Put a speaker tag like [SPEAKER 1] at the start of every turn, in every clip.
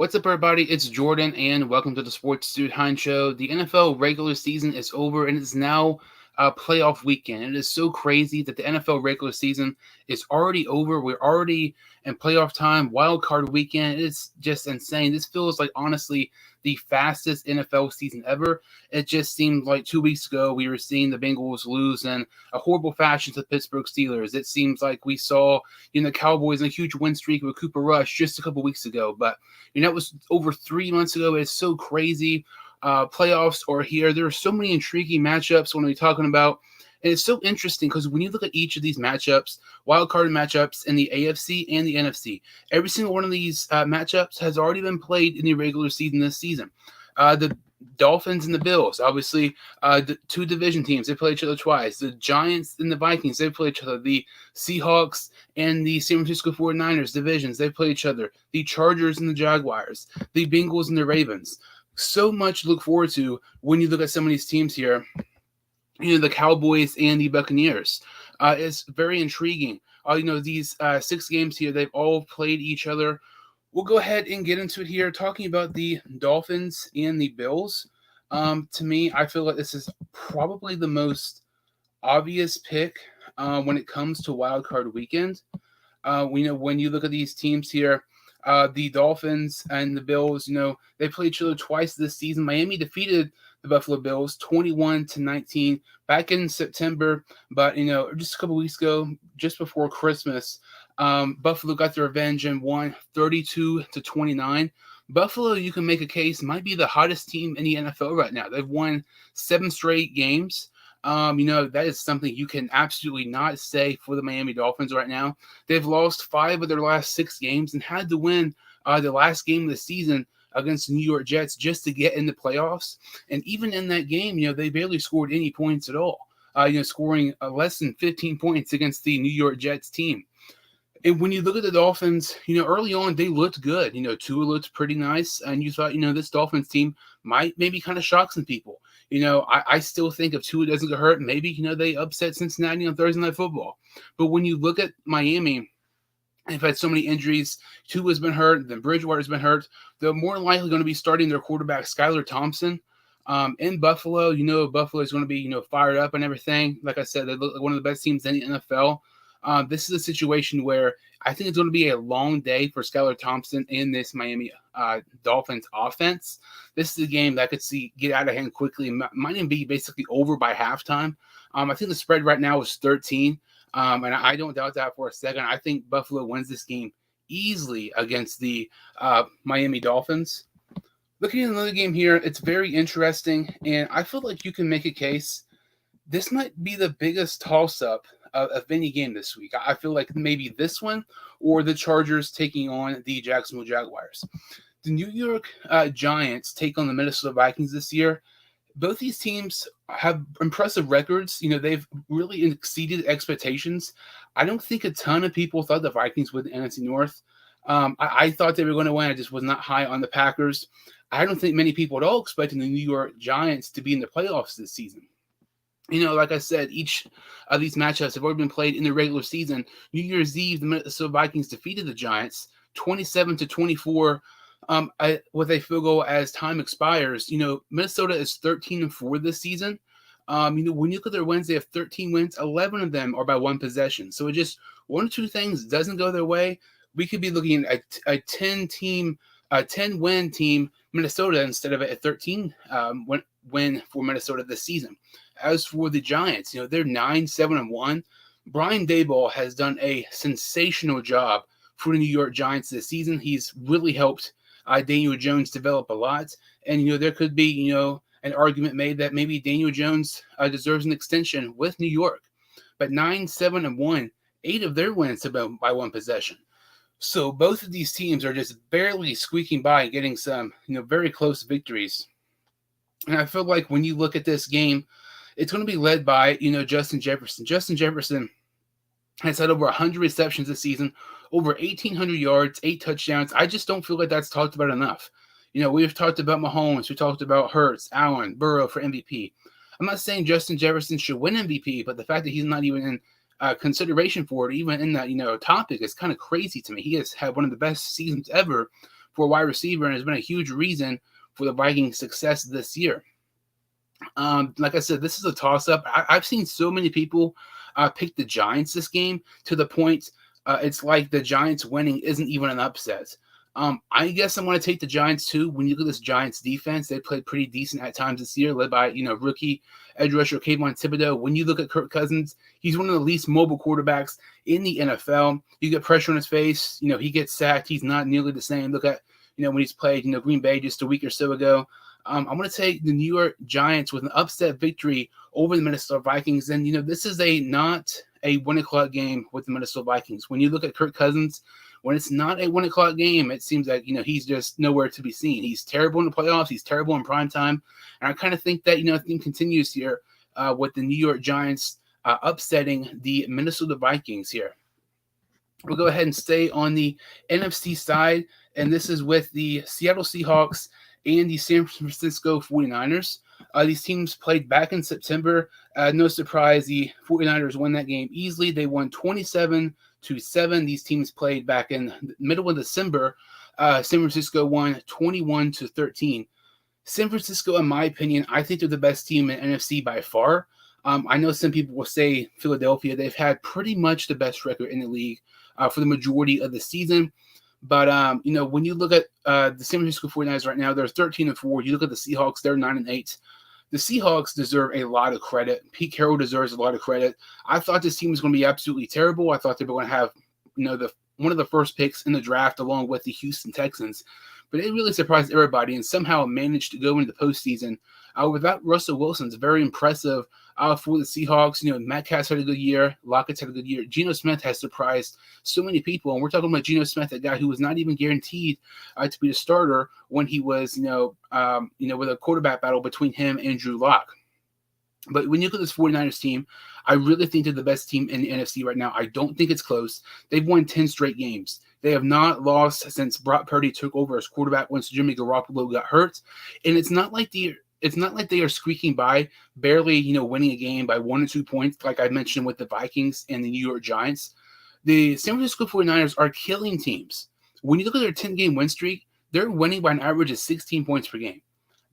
[SPEAKER 1] What's up, everybody? It's Jordan, and welcome to the Sports Dude Hine Show. The NFL regular season is over, and it's now playoff weekend. It is so crazy that the NFL regular season is already over. We're already in playoff time, wild card weekend. It's just insane. This feels like, honestly, the fastest NFL season ever. It just seemed like 2 weeks ago we were seeing the Bengals lose in a horrible fashion to the Pittsburgh Steelers. It seems like we saw, the Cowboys in a huge win streak with Cooper Rush just a couple weeks ago, but that was over 3 months ago. It's so crazy. Playoffs are here. There are so many intriguing matchups when we're talking about. And it's so interesting because when you look at each of these matchups, wild card matchups in the AFC and the NFC, every single one of these matchups has already been played in the regular season this season. The Dolphins and the Bills, obviously, the two division teams, they play each other twice. The Giants and the Vikings, they play each other. The Seahawks and the San Francisco 49ers divisions, they play each other. The Chargers and the Jaguars, the Bengals and the Ravens. So much to look forward to when you look at some of these teams here. The Cowboys and the Buccaneers. It's very intriguing. These 6 games here, they've all played each other. We'll go ahead and get into it here, talking about the Dolphins and the Bills. To me, I feel like this is probably the most obvious pick when it comes to Wild Card Weekend. When you look at these teams here, the Dolphins and the Bills, they played each other twice this season. Miami defeated the Buffalo Bills 21-19 back in September, but just a couple weeks ago, just before Christmas, Buffalo got their revenge and won 32-29. Buffalo, you can make a case, might be the hottest team in the NFL right now. They've won 7 straight games. That is something you can absolutely not say for the Miami Dolphins right now. They've lost 5 of their last 6 games and had to win the last game of the season against the New York Jets just to get in the playoffs. And even in that game, they barely scored any points at all, scoring less than 15 points against the New York Jets team. And when you look at the Dolphins, early on, they looked good. Tua looked pretty nice. And you thought, this Dolphins team might maybe kind of shock some people. I still think if Tua doesn't get hurt, maybe, they upset Cincinnati on Thursday Night Football. But when you look at Miami, they've had so many injuries. Tua's been hurt. Then Bridgewater's been hurt. They're more likely going to be starting their quarterback, Skylar Thompson. In Buffalo, Buffalo is going to be, fired up and everything. Like I said, they look like one of the best teams in the NFL. This is a situation where I think it's going to be a long day for Skylar Thompson in this Miami Dolphins offense. This is a game that I could see get out of hand quickly. Might even be basically over by halftime. I think the spread right now is 13, and I don't doubt that for a second. I think Buffalo wins this game easily against the Miami Dolphins. Looking at another game here, it's very interesting, and I feel like you can make a case. This might be the biggest toss-up of any game this week. I feel like maybe this one or the Chargers taking on the Jacksonville Jaguars. The New York Giants take on the Minnesota Vikings this year. Both these teams have impressive records. They've really exceeded expectations. I don't think a ton of people thought the Vikings would NFC North. I thought they were going to win. I just was not high on the Packers. I don't think many people at all expected the New York Giants to be in the playoffs this season. Like I said, each of these matchups have already been played in the regular season. New Year's Eve, the Minnesota Vikings defeated the Giants 27-24 with a field goal as time expires. Minnesota is 13-4 this season. When you look at their wins, they have 13 wins. 11 of them are by one possession. So it just one or two things doesn't go their way. We could be looking at a 10-win team, Minnesota, instead of a 13 win for Minnesota this season. As for the Giants, they're 9-7-1. Brian Daboll has done a sensational job for the New York Giants this season. He's really helped Daniel Jones develop a lot. And, there could be, an argument made that maybe Daniel Jones deserves an extension with New York. But 9-7-1, 8 of their wins have been by one possession. So both of these teams are just barely squeaking by and getting some, very close victories. And I feel like when you look at this game, it's going to be led by, Justin Jefferson. Justin Jefferson has had over 100 receptions this season, over 1,800 yards, 8 touchdowns. I just don't feel like that's talked about enough. We've talked about Mahomes. We talked about Hurts, Allen, Burrow for MVP. I'm not saying Justin Jefferson should win MVP, but the fact that he's not even in consideration for it, even in that, topic, is kind of crazy to me. He has had one of the best seasons ever for a wide receiver and has been a huge reason for the Vikings' success this year. Like I said, this is a toss-up. I've seen so many people pick the Giants this game to the point it's like the Giants winning isn't even an upset. I guess I'm going to take the Giants too. When you look at this Giants defense, they played pretty decent at times this year, led by rookie edge rusher Kayvon Thibodeaux. When you look at Kirk Cousins, he's one of the least mobile quarterbacks in the NFL. You get pressure on his face, he gets sacked. He's not nearly the same. Look at when he's played Green Bay just a week or so ago. I'm going to take the New York Giants with an upset victory over the Minnesota Vikings. And, this is not a 1 o'clock game with the Minnesota Vikings. When you look at Kirk Cousins, when it's not a 1 o'clock game, it seems like, he's just nowhere to be seen. He's terrible in the playoffs. He's terrible in prime time. And I kind of think that, the theme continues here with the New York Giants upsetting the Minnesota Vikings here. We'll go ahead and stay on the NFC side. And this is with the Seattle Seahawks and the San Francisco 49ers. These teams played back in September. No surprise, the 49ers won that game easily. They won 27-7. These teams played back in the middle of December. San Francisco won 21-13. San Francisco, in my opinion, I think they're the best team in NFC by far. I know some people will say Philadelphia. They've had pretty much the best record in the league for the majority of the season. But, when you look at the San Francisco 49ers right now, they're 13-4. You look at the Seahawks, they're 9-8. The Seahawks deserve a lot of credit. Pete Carroll deserves a lot of credit. I thought this team was going to be absolutely terrible. I thought they were going to have, one of the first picks in the draft along with the Houston Texans. But it really surprised everybody and somehow managed to go into the postseason without Russell Wilson. It's very impressive for the Seahawks. Matt Cass had a good year. Lockett's had a good year. Geno Smith has surprised so many people. And we're talking about Geno Smith, a guy who was not even guaranteed to be the starter when he was, with a quarterback battle between him and Drew Lock. But when you look at this 49ers team, I really think they're the best team in the NFC right now. I don't think it's close. They've won 10 straight games. They have not lost since Brock Purdy took over as quarterback once Jimmy Garoppolo got hurt. And it's not like they are squeaking by, barely, winning a game by 1 or 2 points, like I mentioned with the Vikings and the New York Giants. The San Francisco 49ers are killing teams. When you look at their 10-game win streak, they're winning by an average of 16 points per game.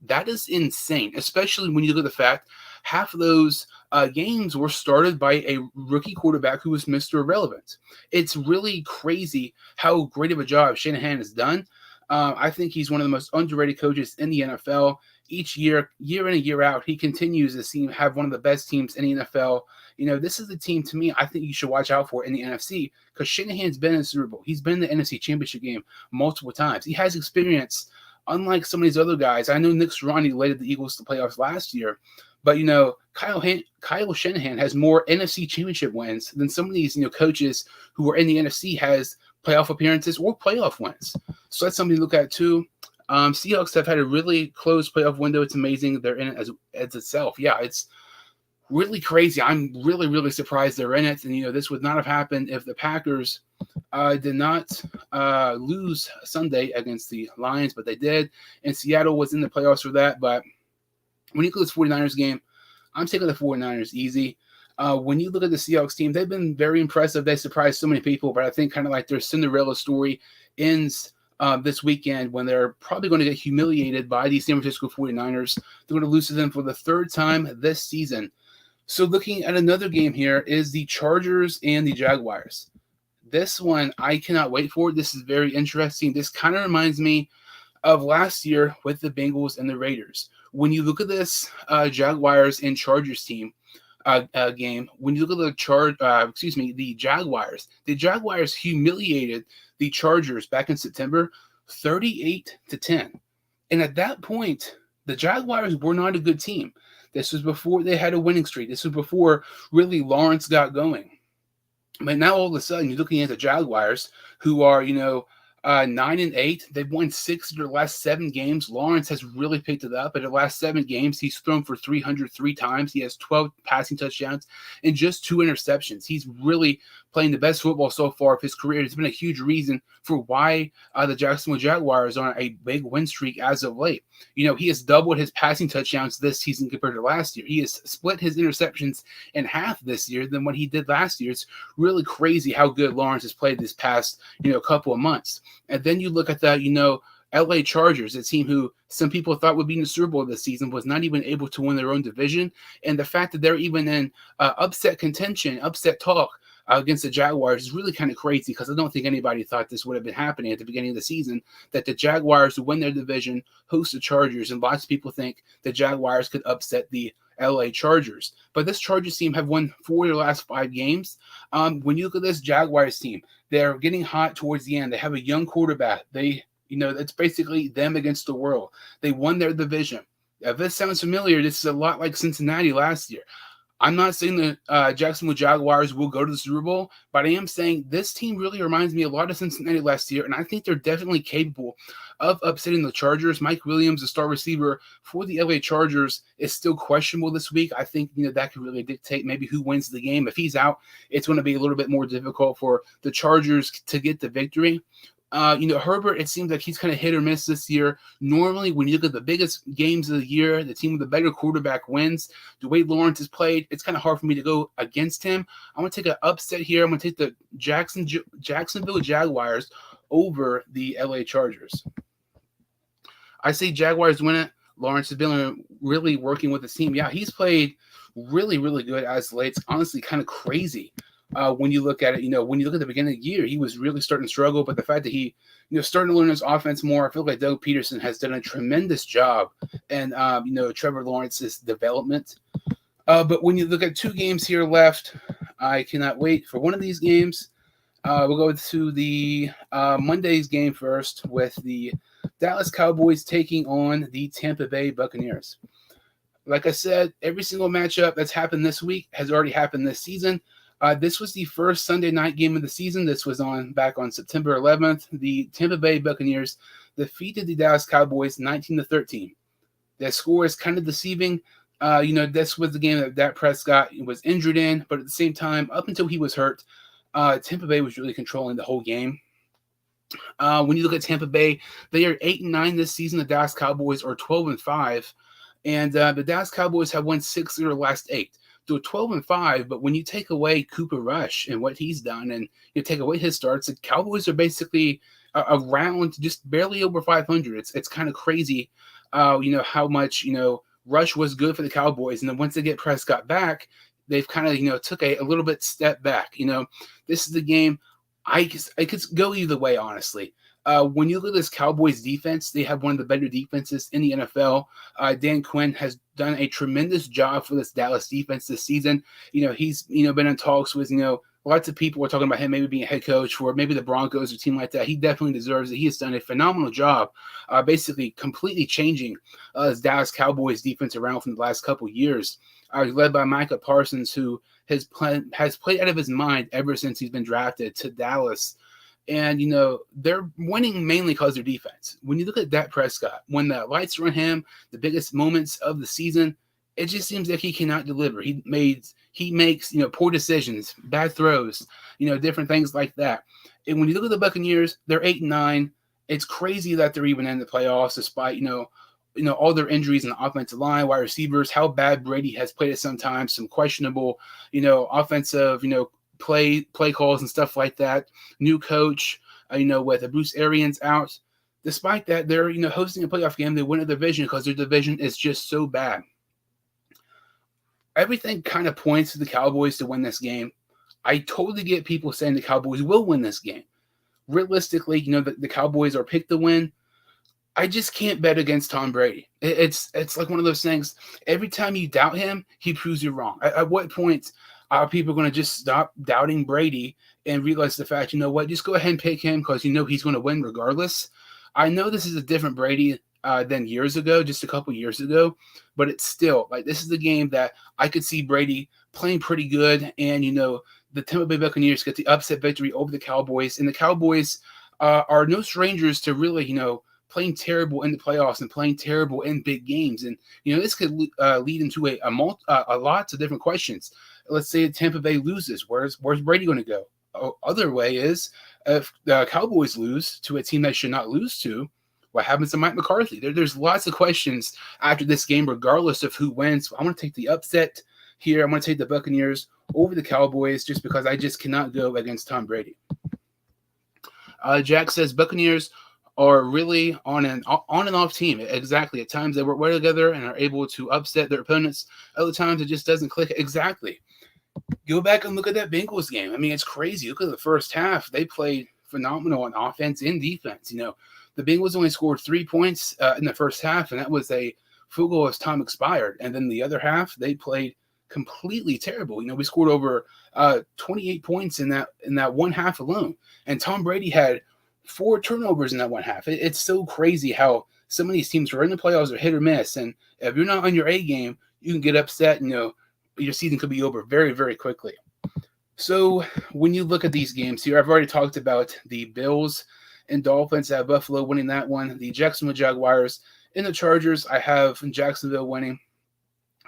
[SPEAKER 1] That is insane, especially when you look at the fact half of those games were started by a rookie quarterback who was Mr. Irrelevant. It's really crazy how great of a job Shanahan has done. I think he's one of the most underrated coaches in the NFL. Each year in and year out, he continues to have one of the best teams in the NFL. This is the team, to me, I think you should watch out for in the NFC because Shanahan's been in the Super Bowl. He's been in the NFC Championship game multiple times. He has experience, unlike some of these other guys. I know Nick Sirianni led the Eagles to the playoffs last year, but, Kyle Shanahan has more NFC Championship wins than some of these, coaches who are in the NFC has playoff appearances or playoff wins. So that's something to look at too. Seahawks have had a really close playoff window. It's amazing they're in it as itself. Yeah, it's really crazy. I'm really, really surprised they're in it. And, this would not have happened if the Packers did not lose Sunday against the Lions, but they did. And Seattle was in the playoffs for that. But when you look at this 49ers game, I'm taking the 49ers easy. When you look at the Seahawks team, they've been very impressive. They surprised so many people, but I think kind of like their Cinderella story ends this weekend when they're probably going to get humiliated by the San Francisco 49ers. They're going to lose to them for the third time this season. So looking at another game here is the Chargers and the Jaguars. This one I cannot wait for. This is very interesting. This kind of reminds me of last year with the Bengals and the Raiders. When you look at this Jaguars and Chargers team game, when you look at the Jaguars humiliated the Chargers back in September 38-10. And at that point, the Jaguars were not a good team. This was before they had a winning streak. This was before really Lawrence got going. But now all of a sudden, you're looking at the Jaguars, who are, 9-8. They've won 6 of their last 7 games. Lawrence has really picked it up. In the last 7 games, he's thrown for 303 times. He has 12 passing touchdowns and just 2 interceptions. He's really playing the best football so far of his career. It's been a huge reason for why the Jacksonville Jaguars are on a big win streak as of late. He has doubled his passing touchdowns this season compared to last year. He has split his interceptions in half this year than what he did last year. It's really crazy how good Lawrence has played this past, couple of months. And then you look at the, LA Chargers, a team who some people thought would be in the Super Bowl this season, was not even able to win their own division. And the fact that they're even in upset contention, upset talk against the Jaguars is really kind of crazy, because I don't think anybody thought this would have been happening at the beginning of the season, that the Jaguars would win their division, host the Chargers, and lots of people think the Jaguars could upset the LA Chargers. But this Chargers team have won 4 of their last 5 games. When you look at this Jaguars team, they're getting hot towards the end. They have a young quarterback. It's basically them against the world. They won their division. If this sounds familiar, this is a lot like Cincinnati last year. I'm not saying the Jacksonville Jaguars will go to the Super Bowl, but I am saying this team really reminds me a lot of Cincinnati last year, and I think they're definitely capable of upsetting the Chargers. Mike Williams, the star receiver for the LA Chargers, is still questionable this week. I think that could really dictate maybe who wins the game. If he's out, it's going to be a little bit more difficult for the Chargers to get the victory. Herbert, it seems like he's kind of hit or miss this year. Normally, when you look at the biggest games of the year, the team with the better quarterback wins. The way Lawrence has played, it's kind of hard for me to go against him. I'm going to take an upset here. I'm going to take the Jacksonville Jaguars over the LA Chargers. I say Jaguars win it. Lawrence has been really working with the team. Yeah, he's played really, really good as late. It's honestly kind of crazy. When you look at it, when you look at the beginning of the year, he was really starting to struggle. But the fact that he, starting to learn his offense more, I feel like Doug Peterson has done a tremendous job in, Trevor Lawrence's development. But when you look at 2 games here left, I cannot wait for one of these games. We'll go to the Monday's game first with the Dallas Cowboys taking on the Tampa Bay Buccaneers. Like I said, every single matchup that's happened this week has already happened this season. This was the first Sunday night game of the season. This was back on September 11th. The Tampa Bay Buccaneers defeated the Dallas Cowboys 19-13. That score is kind of deceiving. This was the game that Dak Prescott was injured in, but at the same time, up until he was hurt, Tampa Bay was really controlling the whole game. When you look at Tampa Bay, they are 8-9 this season. The Dallas Cowboys are 12-5, and the Dallas Cowboys have won 6 of their last 8. So 12-5, but when you take away Cooper Rush and what he's done, and you take away his starts, the Cowboys are basically around just barely over 500. It's kind of crazy, how much Rush was good for the Cowboys, and then once they get Prescott back, they've kind of took a little bit step back. This is the game. I could go either way, honestly. When you look at this Cowboys defense, they have one of the better defenses in the NFL. Dan Quinn has done a tremendous job for this Dallas defense this season. He's been in talks with lots of people are talking about him maybe being a head coach for maybe the Broncos or a team like that. He definitely deserves it. He has done a phenomenal job, basically completely changing this Dallas Cowboys defense around from the last couple of years. Led by Micah Parsons, who has played out of his mind ever since he's been drafted to Dallas. And, they're winning mainly because of their defense. When you look at Dak Prescott, when the lights are on him, the biggest moments of the season, it just seems like he cannot deliver. He makes, poor decisions, bad throws, different things like that. And when you look at the Buccaneers, they're 8-9. It's crazy that they're even in the playoffs despite, all their injuries in the offensive line, wide receivers, how bad Brady has played at sometimes, some questionable, offensive, play calls and stuff like that. New coach, with Bruce Arians out. Despite that, they're hosting a playoff game. They win a division because their division is just so bad. Everything kind of points to the Cowboys to win this game. I totally get people saying the Cowboys will win this game. Realistically, the Cowboys are picked to win. I just can't bet against Tom Brady. It's like one of those things. Every time you doubt him, he proves you wrong. At what point are people going to just stop doubting Brady and realize the fact, just go ahead and pick him because he's going to win regardless? I know this is a different Brady than years ago, just a couple years ago, but it's still this is the game that I could see Brady playing pretty good, and the Tampa Bay Buccaneers get the upset victory over the Cowboys, and the Cowboys are no strangers to really playing terrible in the playoffs and playing terrible in big games, and this could lead into a lots of different questions. Let's say Tampa Bay loses, where's Brady going to go? other way is if the Cowboys lose to a team they should not lose to, what happens to Mike McCarthy? There's lots of questions after this game, regardless of who wins. I want to take the upset here. I'm going to take the Buccaneers over the Cowboys just because I just cannot go against Tom Brady. Jack says Buccaneers are really on and off team. Exactly. At times they work well together and are able to upset their opponents. Other times it just doesn't click. Exactly. Go back and look at that Bengals game. I mean, it's crazy. Look at the first half. They played phenomenal on offense and defense. The Bengals only scored 3 points in the first half, and that was a field goal as time expired. And then the other half, they played completely terrible. We scored over 28 points in that one half alone. And Tom Brady had 4 turnovers in that one half. It's so crazy how some of these teams are in the playoffs are hit or miss. And if you're not on your A game, you can get upset. Your season could be over very, very quickly. So when you look at these games here, I've already talked about the Bills and Dolphins. I have Buffalo winning that one. The Jacksonville Jaguars and the Chargers, I have Jacksonville winning.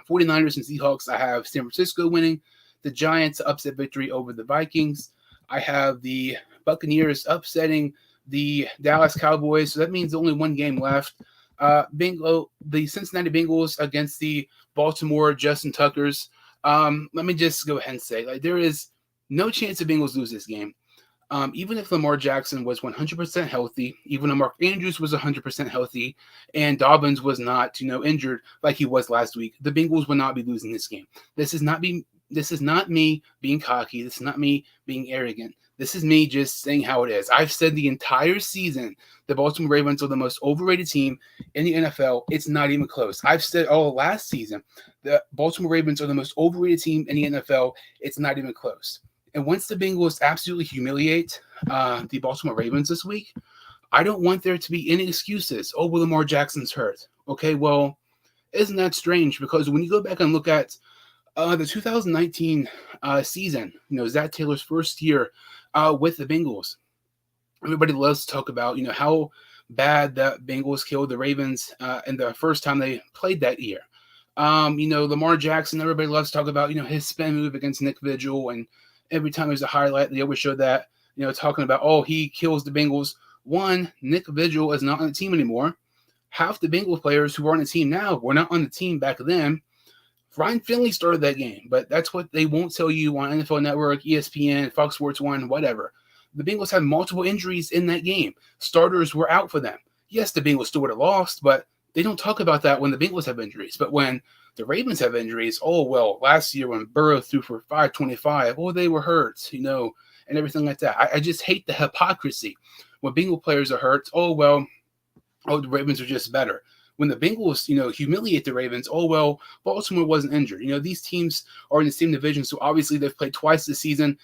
[SPEAKER 1] 49ers and Seahawks, I have San Francisco winning. The Giants upset victory over the Vikings. I have the Buccaneers upsetting the Dallas Cowboys. So that means only one game left. The Cincinnati Bengals against the Baltimore Justin Tuckers. Let me just go ahead and say, there is no chance the Bengals lose this game. Even if Lamar Jackson was 100% healthy, even if Mark Andrews was 100% healthy, and Dobbins was not, injured like he was last week, the Bengals would not be losing this game. This is not me being cocky. This is not me being arrogant. This is me just saying how it is. I've said the entire season the Baltimore Ravens are the most overrated team in the NFL. It's not even close. I've said all last season the Baltimore Ravens are the most overrated team in the NFL. It's not even close. And once the Bengals absolutely humiliate the Baltimore Ravens this week, I don't want there to be any excuses. Oh, well, Lamar Jackson's hurt. Okay, well, isn't that strange? Because when you go back and look at the 2019 season, Zach Taylor's first year with the Bengals, everybody loves to talk about, how bad the Bengals killed the Ravens in the first time they played that year. Lamar Jackson, everybody loves to talk about, his spin move against Nick Vigil, and every time there's a highlight, they always show that, talking about, oh, he kills the Bengals. One, Nick Vigil is not on the team anymore. Half the Bengals players who are on the team now were not on the team back then. Ryan Finley started that game, but that's what they won't tell you on NFL Network, ESPN, Fox Sports 1, whatever. The Bengals had multiple injuries in that game. Starters were out for them. Yes, the Bengals still would have lost, but they don't talk about that when the Bengals have injuries. But when the Ravens have injuries, oh, well, last year when Burrow threw for 525, oh, they were hurt, and everything like that. I just hate the hypocrisy. When Bengal players are hurt, the Ravens are just better. When the Bengals, humiliate the Ravens, oh, well, Baltimore wasn't injured. These teams are in the same division, so obviously they've played twice this season.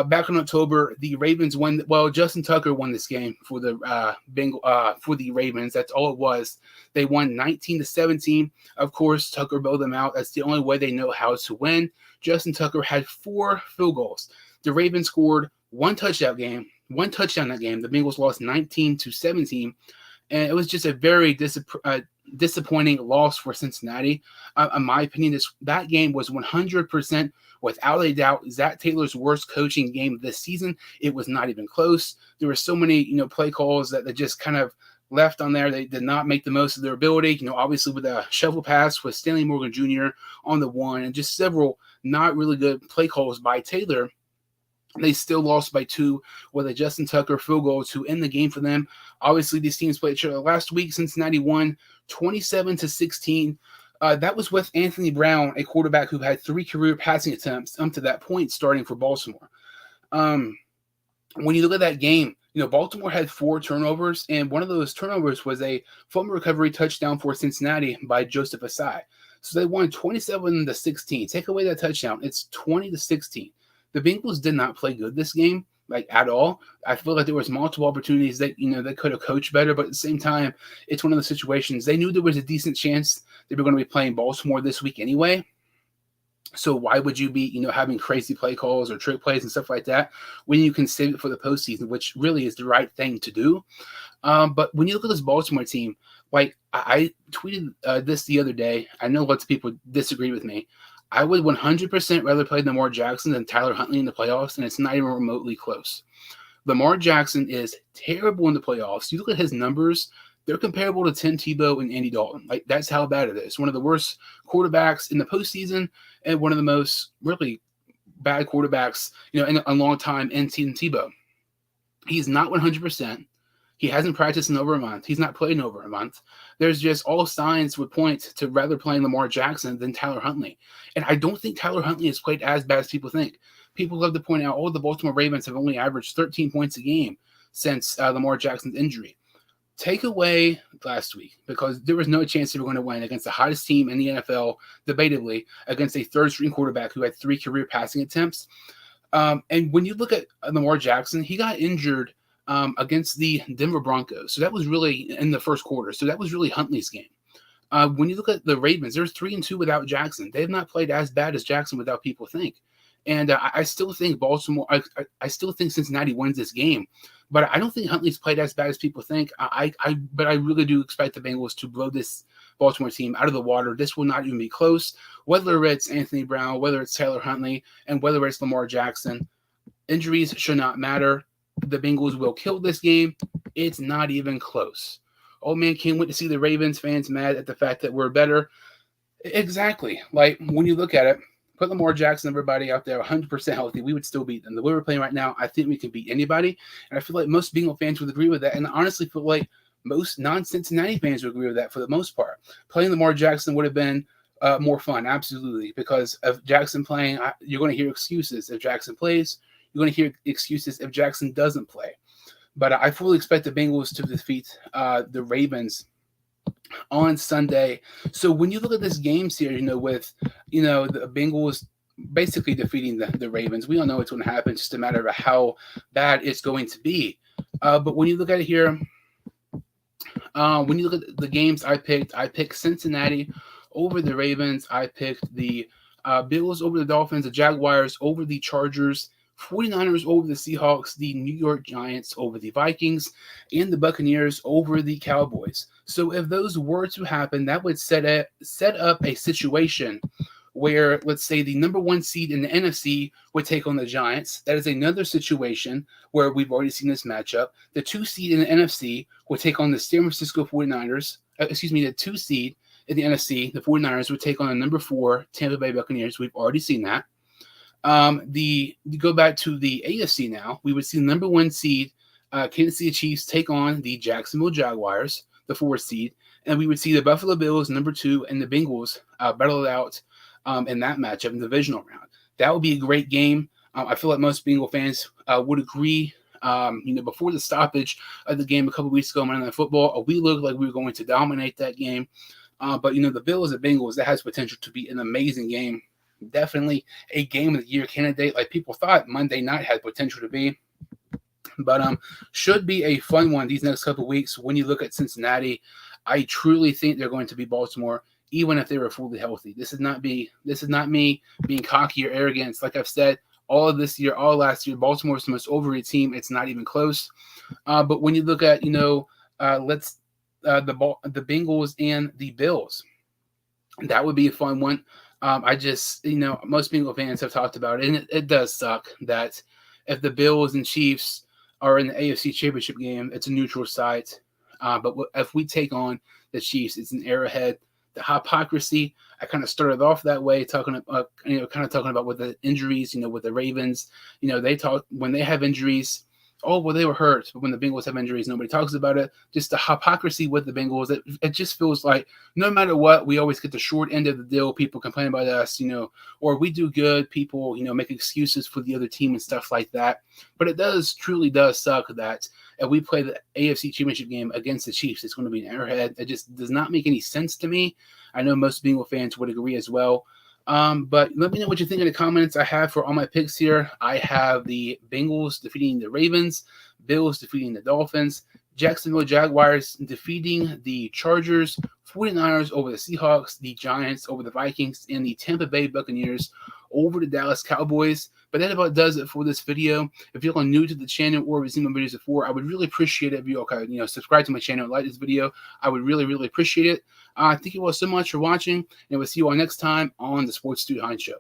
[SPEAKER 1] Back in October, the Ravens won. Well, Justin Tucker won this game for the for the Ravens. That's all it was. They won 19-17. Of course, Tucker bailed them out. That's the only way they know how to win. Justin Tucker had 4 field goals. The Ravens scored one touchdown that game. The Bengals lost 19-17. And it was just a very disappointing loss for Cincinnati. In my opinion, that game was 100%, without a doubt, Zach Taylor's worst coaching game this season. It was not even close. There were so many, play calls that they just kind of left on there. They did not make the most of their ability. Obviously with a shovel pass with Stanley Morgan Jr. on the one, and just several not really good play calls by Taylor. They still lost by 2 with a Justin Tucker field goal to end the game for them. Obviously, these teams played each other last week. Cincinnati won 27-16. That was with Anthony Brown, a quarterback who had 3 career passing attempts up to that point starting for Baltimore. When you look at that game, Baltimore had 4 turnovers, and one of those turnovers was a fumble recovery touchdown for Cincinnati by Joseph Asai. So they won 27-16. Take away that touchdown, it's 20-16. The Bengals did not play good this game, at all. I feel like there was multiple opportunities that, they could have coached better, but at the same time, it's one of the situations. They knew there was a decent chance they were going to be playing Baltimore this week anyway. So why would you be, having crazy play calls or trick plays and stuff like that when you can save it for the postseason, which really is the right thing to do. But when you look at this Baltimore team, I tweeted this the other day. I know lots of people disagree with me. I would 100% rather play Lamar Jackson than Tyler Huntley in the playoffs, and it's not even remotely close. Lamar Jackson is terrible in the playoffs. You look at his numbers, they're comparable to Tim Tebow and Andy Dalton. Like, that's how bad it is. One of the worst quarterbacks in the postseason and one of the most really bad quarterbacks, in a long time in Tim Tebow. He's not 100%. He hasn't practiced in over a month. He's not played in over a month. There's just all signs would point to rather playing Lamar Jackson than Tyler Huntley. And I don't think Tyler Huntley has played as bad as people think. People love to point out, the Baltimore Ravens have only averaged 13 points a game since Lamar Jackson's injury. Take away last week, because there was no chance they were going to win against the hottest team in the NFL, debatably, against a third-string quarterback who had 3 career passing attempts. And when you look at Lamar Jackson, he got injured against the Denver Broncos. So that was really in the first quarter. So that was really Huntley's game. When you look at the Ravens, they're 3-2 without Jackson. They have not played as bad as Jackson without people think. And I still think Baltimore, I still think Cincinnati wins this game. But I don't think Huntley's played as bad as people think. But I really do expect the Bengals to blow this Baltimore team out of the water. This will not even be close. Whether it's Anthony Brown, whether it's Taylor Huntley, and whether it's Lamar Jackson, injuries should not matter. The Bengals will kill this game. It's not even close. Oh man, can't wait to see the Ravens fans mad at the fact that we're better. Exactly. Like, when you look at it, put Lamar Jackson, everybody out there 100% healthy, we would still beat them. The way we're playing right now, I think we can beat anybody. And I feel like most Bengal fans would agree with that. And I honestly feel like most non-Cincinnati fans would agree with that for the most part. Playing Lamar Jackson would have been more fun, absolutely. Because of Jackson playing, you're going to hear excuses. If Jackson plays, you're going to hear excuses if Jackson doesn't play. But I fully expect the Bengals to defeat the Ravens on Sunday. So when you look at this game series, with the Bengals basically defeating the Ravens, we all know it's going to happen. It's just a matter of how bad it's going to be. But when you look at it here, when you look at the games I picked Cincinnati over the Ravens. I picked the Bills over the Dolphins, the Jaguars over the Chargers, 49ers over the Seahawks, the New York Giants over the Vikings, and the Buccaneers over the Cowboys. So if those were to happen, that would set up a situation where, let's say, the number 1 seed in the NFC would take on the Giants. That is another situation where we've already seen this matchup. The 2 seed in the NFC would take on the San Francisco 49ers. The 2 seed in the NFC, the 49ers, would take on the number 4 Tampa Bay Buccaneers. We've already seen that. Go back to the AFC now, we would see the number 1 seed, Kansas City Chiefs, take on the Jacksonville Jaguars, the 4th seed, and we would see the Buffalo Bills, number 2, and the Bengals battle it out in that matchup in the divisional round. That would be a great game. I feel like most Bengal fans would agree. Before the stoppage of the game a couple weeks ago, Monday Night Football, we looked like we were going to dominate that game. But the Bills and Bengals, that has potential to be an amazing game. Definitely a game of the year candidate, like people thought Monday night had potential to be. But should be a fun one these next couple of weeks. When you look at Cincinnati, I truly think they're going to be Baltimore, even if they were fully healthy. This is not me being cocky or arrogant. Like I've said, all last year, Baltimore is the most overrated team. It's not even close. But when you look at the Bengals and the Bills, that would be a fun one. Most Bengal fans have talked about it, and it does suck that if the Bills and Chiefs are in the AFC Championship game, it's a neutral site. But if we take on the Chiefs, it's an Arrowhead. The hypocrisy, I kind of started off that way, talking about with the injuries, with the Ravens. They talk when they have injuries. Oh, well, they were hurt. But when the Bengals have injuries, nobody talks about it. Just the hypocrisy with the Bengals. It just feels like no matter what, we always get the short end of the deal. People complain about us, or we do good. People, make excuses for the other team and stuff like that. But it truly does suck that if we play the AFC Championship game against the Chiefs, it's going to be an Arrowhead. It just does not make any sense to me. I know most Bengal fans would agree as well. But let me know what you think in the comments. I have for all my picks here. I have the Bengals defeating the Ravens, Bills defeating the Dolphins, Jacksonville Jaguars defeating the Chargers, 49ers over the Seahawks, the Giants over the Vikings, and the Tampa Bay Buccaneers over the Dallas Cowboys. But that about does it for this video. If you're new to the channel or have seen my videos before, I would really appreciate it if you all subscribe to my channel and like this video. I would really, really appreciate it. Thank you all so much for watching, and we'll see you all next time on the Sports Dude Hines Show.